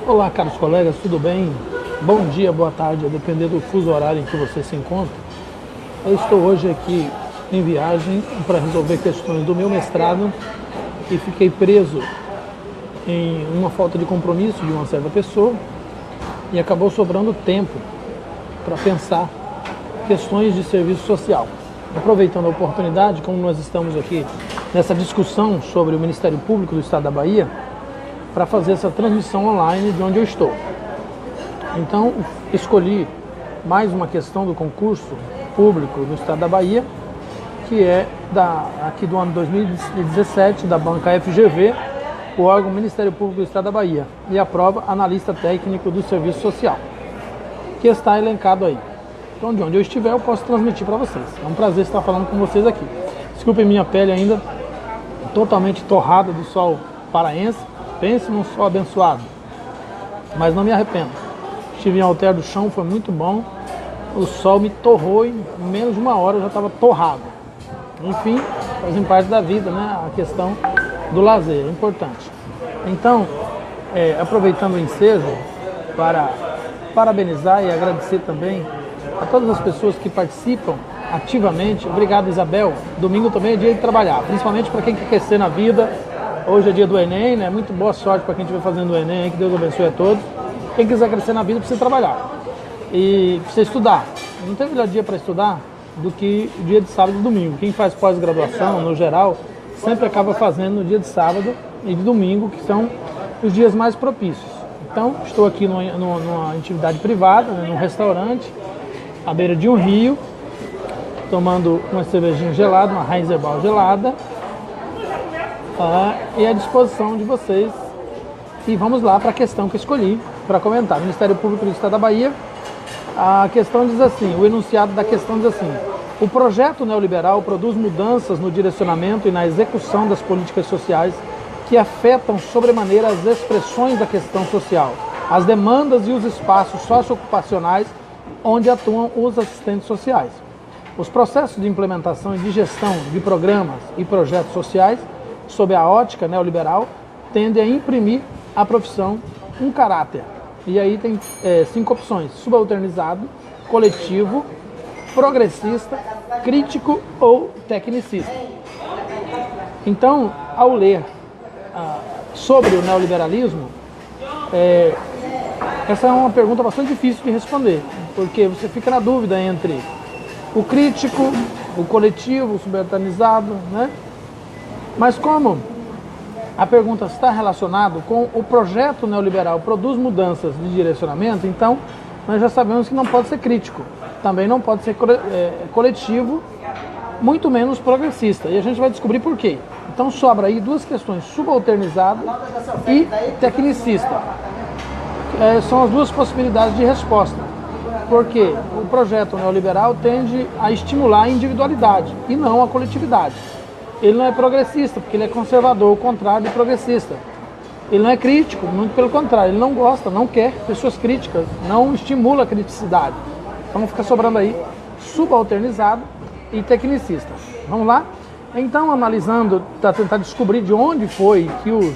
Olá, caros colegas, tudo bem? Bom dia, boa tarde, a depender do fuso horário em que você se encontra. Eu estou hoje aqui em viagem para resolver questões do meu mestrado e fiquei preso em uma falta de compromisso de uma certa pessoa e acabou sobrando tempo para pensar questões de serviço social. Aproveitando a oportunidade, como nós estamos aqui nessa discussão sobre o Ministério Público do Estado da Bahia, para fazer essa transmissão online de onde eu estou. Então, escolhi mais uma questão do concurso público do Estado da Bahia, que é aqui do ano 2017, da banca FGV, o órgão Ministério Público do Estado da Bahia, e a prova analista técnico do Serviço Social, que está elencado aí. Então, de onde eu estiver, eu posso transmitir para vocês. É um prazer estar falando com vocês aqui. Desculpem minha pele ainda, totalmente torrada do sol paraense. Pense num sol abençoado, mas não me arrependo. Estive em Alter do Chão, foi muito bom. O sol me torrou e em menos de uma hora eu já estava torrado. Enfim, fazem parte da vida, né? A questão do lazer, é importante. Então, aproveitando o ensejo para parabenizar e agradecer também a todas as pessoas que participam ativamente. Obrigado, Isabel. Domingo também é dia de trabalhar, principalmente para quem quer crescer na vida. Hoje é dia do Enem, né? Muito boa sorte para quem estiver fazendo o Enem, que Deus abençoe a todos. Quem quiser crescer na vida precisa trabalhar e precisa estudar. Não tem melhor dia para estudar do que o dia de sábado e domingo. Quem faz pós-graduação, no geral, sempre acaba fazendo no dia de sábado e de domingo, que são os dias mais propícios. Então, estou aqui numa atividade privada, né? Num restaurante, à beira de um rio, tomando uma cervejinha gelada, uma Heisenbach gelada, e à disposição de vocês. E vamos lá para a questão que eu escolhi para comentar. Ministério Público do Estado da Bahia, a questão diz assim, o enunciado da questão diz assim: o projeto neoliberal produz mudanças no direcionamento e na execução das políticas sociais que afetam sobremaneira as expressões da questão social, as demandas e os espaços socioocupacionais onde atuam os assistentes sociais. Os processos de implementação e de gestão de programas e projetos sociais sob a ótica neoliberal, tende a imprimir à profissão um caráter. E aí tem 5 opções: subalternizado, coletivo, progressista, crítico ou tecnicista. Então, ao ler sobre o neoliberalismo, essa é uma pergunta bastante difícil de responder, porque você fica na dúvida entre o crítico, o coletivo, o subalternizado, né? Mas como a pergunta está relacionada com o projeto neoliberal produz mudanças de direcionamento, então nós já sabemos que não pode ser crítico, também não pode ser coletivo, muito menos progressista. E a gente vai descobrir por quê. Então sobra aí 2 questões, subalternizado e tecnicista. São as 2 possibilidades de resposta, porque o projeto neoliberal tende a estimular a individualidade e não a coletividade. Ele não é progressista, porque ele é conservador, o contrário de progressista. Ele não é crítico, muito pelo contrário, ele não gosta, não quer pessoas críticas, não estimula a criticidade. Então fica sobrando aí subalternizado e tecnicista. Vamos lá? Então, analisando, para tentar descobrir de onde foi que os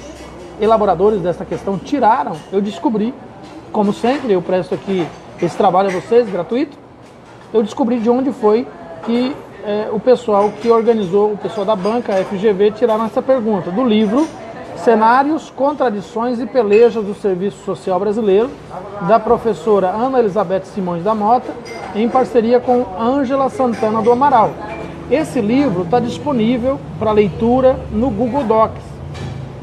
elaboradores dessa questão tiraram, eu descobri, como sempre, eu presto aqui esse trabalho a vocês, gratuito, eu descobri de onde foi que o pessoal que organizou, o pessoal da banca FGV, tiraram essa pergunta do livro Cenários, Contradições e Pelejas do Serviço Social Brasileiro, da professora Ana Elizabeth Simões da Mota, em parceria com Ângela Santana do Amaral. Esse livro está disponível para leitura no Google Docs.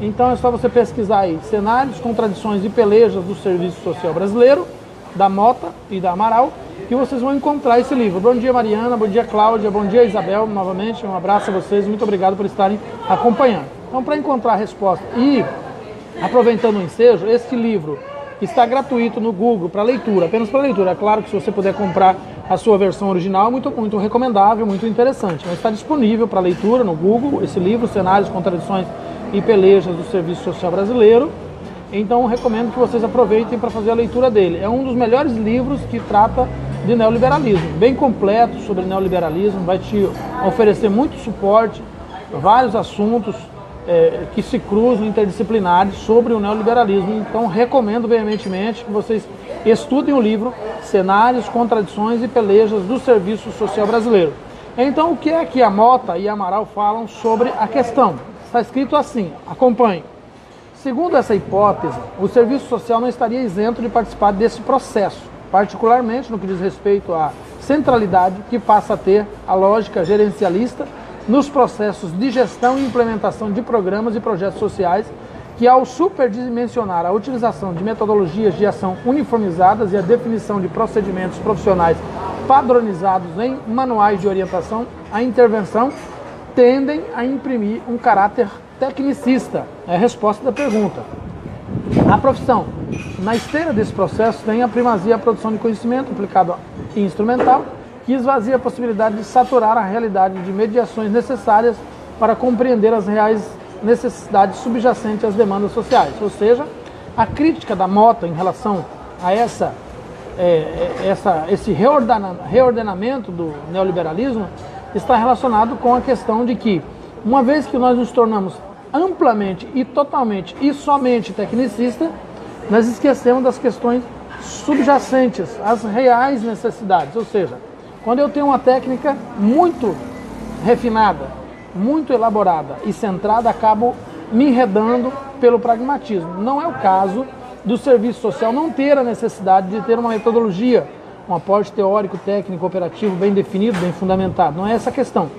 Então é só você pesquisar aí, Cenários, Contradições e Pelejas do Serviço Social Brasileiro, da Mota e da Amaral, que vocês vão encontrar esse livro. Bom dia, Mariana, bom dia, Cláudia, bom dia, Isabel, novamente, um abraço a vocês, muito obrigado por estarem acompanhando. Então, para encontrar a resposta e, aproveitando o ensejo, este livro está gratuito no Google para leitura, apenas para leitura. É claro que se você puder comprar a sua versão original, é muito recomendável, muito interessante, mas está disponível para leitura no Google, esse livro, Cenários, Contradições e Pelejas do Serviço Social Brasileiro. Então, recomendo que vocês aproveitem para fazer a leitura dele. É um dos melhores livros que trata de neoliberalismo, bem completo sobre neoliberalismo, vai te oferecer muito suporte, vários assuntos que se cruzam, interdisciplinares, sobre o neoliberalismo. Então, recomendo veementemente que vocês estudem o livro Cenários, Contradições e Pelejas do Serviço Social Brasileiro. Então, o que é que a Mota e Amaral falam sobre a questão? Está escrito assim, acompanhe. Segundo essa hipótese, o serviço social não estaria isento de participar desse processo, particularmente no que diz respeito à centralidade que passa a ter a lógica gerencialista nos processos de gestão e implementação de programas e projetos sociais, que ao superdimensionar a utilização de metodologias de ação uniformizadas e a definição de procedimentos profissionais padronizados em manuais de orientação à intervenção, tendem a imprimir um caráter tecnicista. É a resposta da pergunta. A profissão, na esteira desse processo, tem a primazia a produção de conhecimento aplicado e instrumental, que esvazia a possibilidade de saturar a realidade de mediações necessárias para compreender as reais necessidades subjacentes às demandas sociais. Ou seja, a crítica da Mota em relação a esse reordenamento do neoliberalismo está relacionado com a questão de que, uma vez que nós nos tornamos amplamente e totalmente e somente tecnicista, nós esquecemos das questões subjacentes, as reais necessidades. Ou seja, quando eu tenho uma técnica muito refinada, muito elaborada e centrada, acabo me enredando pelo pragmatismo. Não é o caso do serviço social não ter a necessidade de ter uma metodologia, um aporte teórico, técnico, operativo bem definido, bem fundamentado. Não é essa a questão.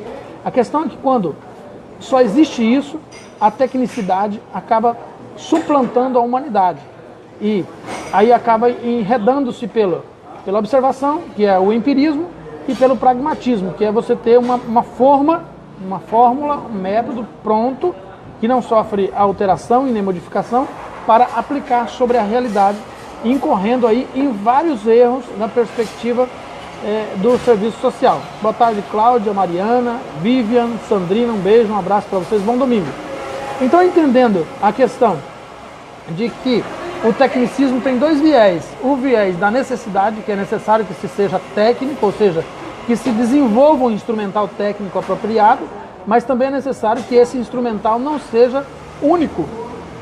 A questão é que quando só existe isso, a tecnicidade acaba suplantando a humanidade. E aí acaba enredando-se pela observação, que é o empirismo, e pelo pragmatismo, que é você ter uma fórmula, um método pronto, que não sofre alteração e nem modificação, para aplicar sobre a realidade, incorrendo aí em vários erros na perspectiva do serviço social. Boa tarde, Cláudia, Mariana, Vivian, Sandrina, um beijo, um abraço para vocês, bom domingo. Então, entendendo a questão de que o tecnicismo tem dois viés, o viés da necessidade, que é necessário que se seja técnico, ou seja, que se desenvolva um instrumental técnico apropriado, mas também é necessário que esse instrumental não seja único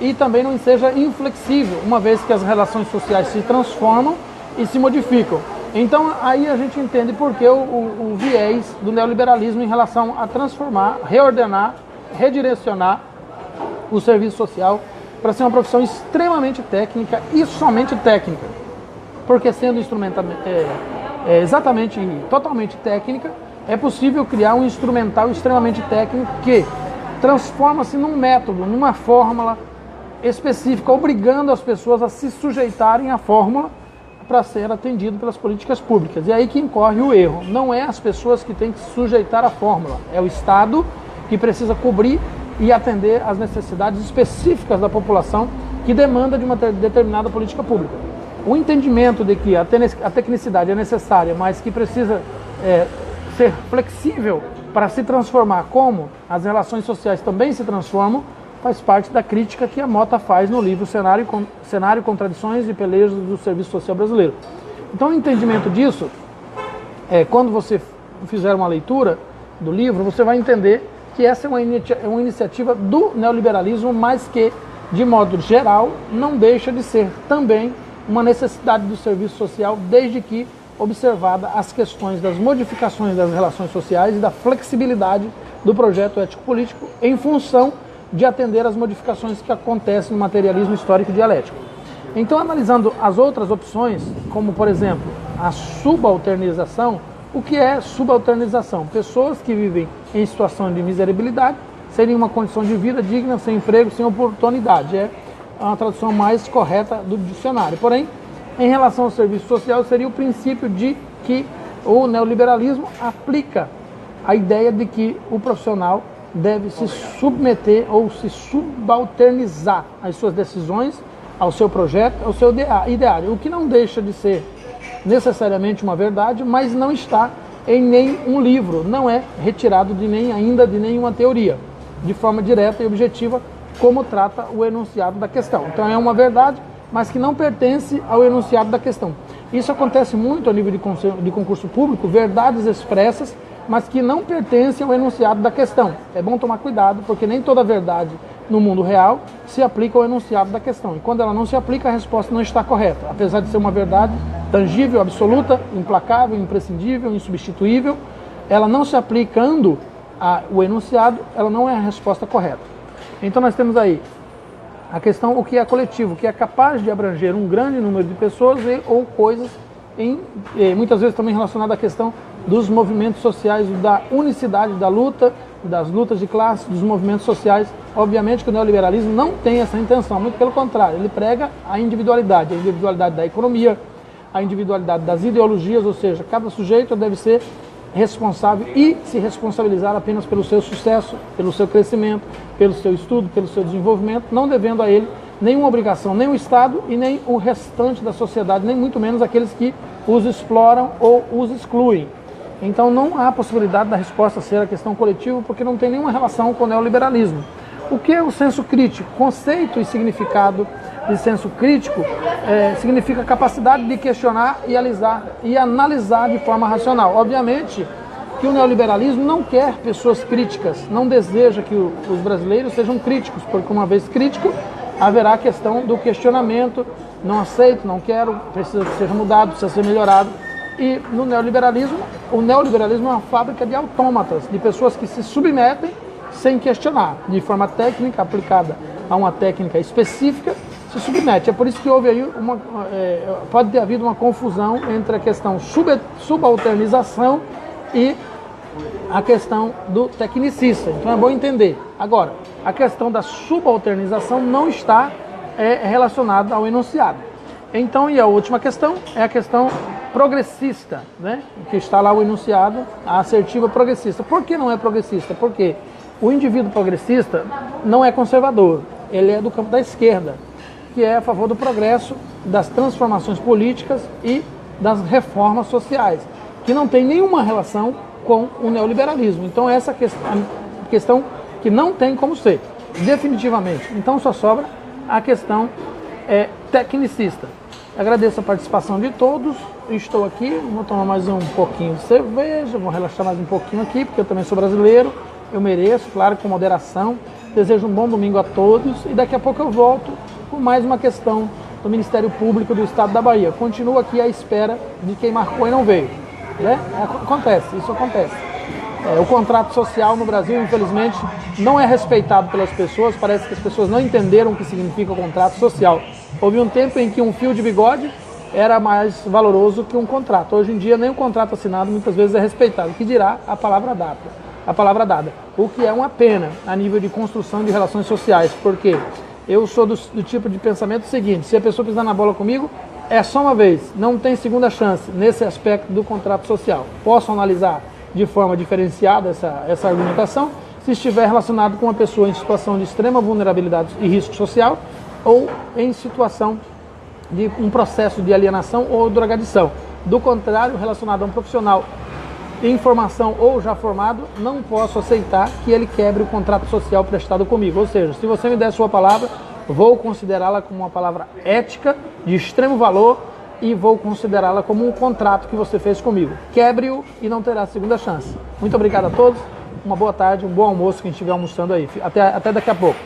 e também não seja inflexível, uma vez que as relações sociais se transformam e se modificam. Então, aí a gente entende por que o viés do neoliberalismo em relação a transformar, reordenar, redirecionar o serviço social para ser uma profissão extremamente técnica e somente técnica. Porque sendo exatamente, totalmente técnica, é possível criar um instrumental extremamente técnico que transforma-se num método, numa fórmula específica, obrigando as pessoas a se sujeitarem à fórmula para ser atendido pelas políticas públicas. E aí que incorre o erro. Não é as pessoas que têm que se sujeitar à fórmula, é o Estado que precisa cobrir e atender às necessidades específicas da população que demanda de uma determinada política pública. O entendimento de que a tecnicidade é necessária, mas que precisa ser flexível para se transformar como as relações sociais também se transformam, faz parte da crítica que a Mota faz no livro Cenário, Contradições e Pelejas do Serviço Social Brasileiro. Então, o entendimento disso, quando você fizer uma leitura do livro, você vai entender que essa é uma iniciativa do neoliberalismo, mas que, de modo geral, não deixa de ser também uma necessidade do serviço social, desde que observada as questões das modificações das relações sociais e da flexibilidade do projeto ético-político em função de atender às modificações que acontecem no materialismo histórico e dialético. Então, analisando as outras opções, como, por exemplo, a subalternização. O que é subalternização? Pessoas que vivem em situação de miserabilidade, sem uma condição de vida digna, sem emprego, sem oportunidade. É uma tradução mais correta do dicionário. Porém, em relação ao serviço social, seria o princípio de que o neoliberalismo aplica a ideia de que o profissional deve se submeter ou se subalternizar às suas decisões, ao seu projeto, ao seu ideário, o que não deixa de ser necessariamente uma verdade, mas não está em nenhum livro, não é retirado de nenhuma teoria, de forma direta e objetiva, como trata o enunciado da questão. Então é uma verdade, mas que não pertence ao enunciado da questão. Isso acontece muito a nível de concurso público, verdades expressas, mas que não pertencem ao enunciado da questão. É bom tomar cuidado, porque nem toda verdade no mundo real se aplica ao enunciado da questão. E quando ela não se aplica, a resposta não está correta. Apesar de ser uma verdade tangível, absoluta, implacável, imprescindível, insubstituível, ela não se aplicando ao enunciado, ela não é a resposta correta. Então nós temos aí a questão, o que é coletivo, que é capaz de abranger um grande número de pessoas ou coisas, muitas vezes também relacionado à questão dos movimentos sociais, da unicidade da luta, das lutas de classe, dos movimentos sociais. Obviamente que o neoliberalismo não tem essa intenção, muito pelo contrário, ele prega a individualidade da economia, a individualidade das ideologias, ou seja, cada sujeito deve ser responsável e se responsabilizar apenas pelo seu sucesso, pelo seu crescimento, pelo seu estudo, pelo seu desenvolvimento, não devendo a ele nenhuma obrigação, nem o Estado e nem o restante da sociedade, nem muito menos aqueles que os exploram ou os excluem. Então não há possibilidade da resposta ser a questão coletiva, porque não tem nenhuma relação com o neoliberalismo. O que é o senso crítico? Conceito e significado de senso crítico significa capacidade de questionar e analisar de forma racional. Obviamente que o neoliberalismo não quer pessoas críticas, não deseja que os brasileiros sejam críticos, porque uma vez crítico, haverá a questão do questionamento, não aceito, não quero, precisa ser mudado, precisa ser melhorado. E no neoliberalismo, o neoliberalismo é uma fábrica de autômatas, de pessoas que se submetem sem questionar, de forma técnica, aplicada a uma técnica específica, se submete. É por isso que houve aí pode ter havido uma confusão entre a questão subalternização e a questão do tecnicista. Então é bom entender. Agora, a questão da subalternização não está relacionada ao enunciado. Então, e a última questão é a questão progressista, né? Que está lá o enunciado, a assertiva progressista. Por que não é progressista? Porque o indivíduo progressista não é conservador, ele é do campo da esquerda, que é a favor do progresso, das transformações políticas e das reformas sociais, que não tem nenhuma relação com o neoliberalismo. Então essa questão que não tem como ser, definitivamente. Então só sobra a questão tecnicista. Agradeço a participação de todos, estou aqui, vou tomar mais um pouquinho de cerveja, vou relaxar mais um pouquinho aqui, porque eu também sou brasileiro, eu mereço, claro, com moderação. Desejo um bom domingo a todos e daqui a pouco eu volto com mais uma questão do Ministério Público do Estado da Bahia. Continuo aqui à espera de quem marcou e não veio. Né? Isso acontece. O contrato social no Brasil, infelizmente, não é respeitado pelas pessoas. Parece que as pessoas não entenderam o que significa o contrato social. Houve um tempo em que um fio de bigode era mais valoroso que um contrato. Hoje em dia, nem o contrato assinado muitas vezes é respeitado. O que dirá a palavra dada. O que é uma pena a nível de construção de relações sociais, porque eu sou do tipo de pensamento seguinte: se a pessoa pisar na bola comigo, é só uma vez, não tem segunda chance nesse aspecto do contrato social. Posso analisar de forma diferenciada essa argumentação se estiver relacionado com uma pessoa em situação de extrema vulnerabilidade e risco social ou em situação de um processo de alienação ou drogadição. Do contrário, relacionado a um profissional em formação ou já formado, não posso aceitar que ele quebre o contrato social prestado comigo. Ou seja, se você me der sua palavra, vou considerá-la como uma palavra ética, de extremo valor, e vou considerá-la como um contrato que você fez comigo. Quebre-o e não terá segunda chance. Muito obrigado a todos, uma boa tarde, um bom almoço quem estiver almoçando aí. Até daqui a pouco.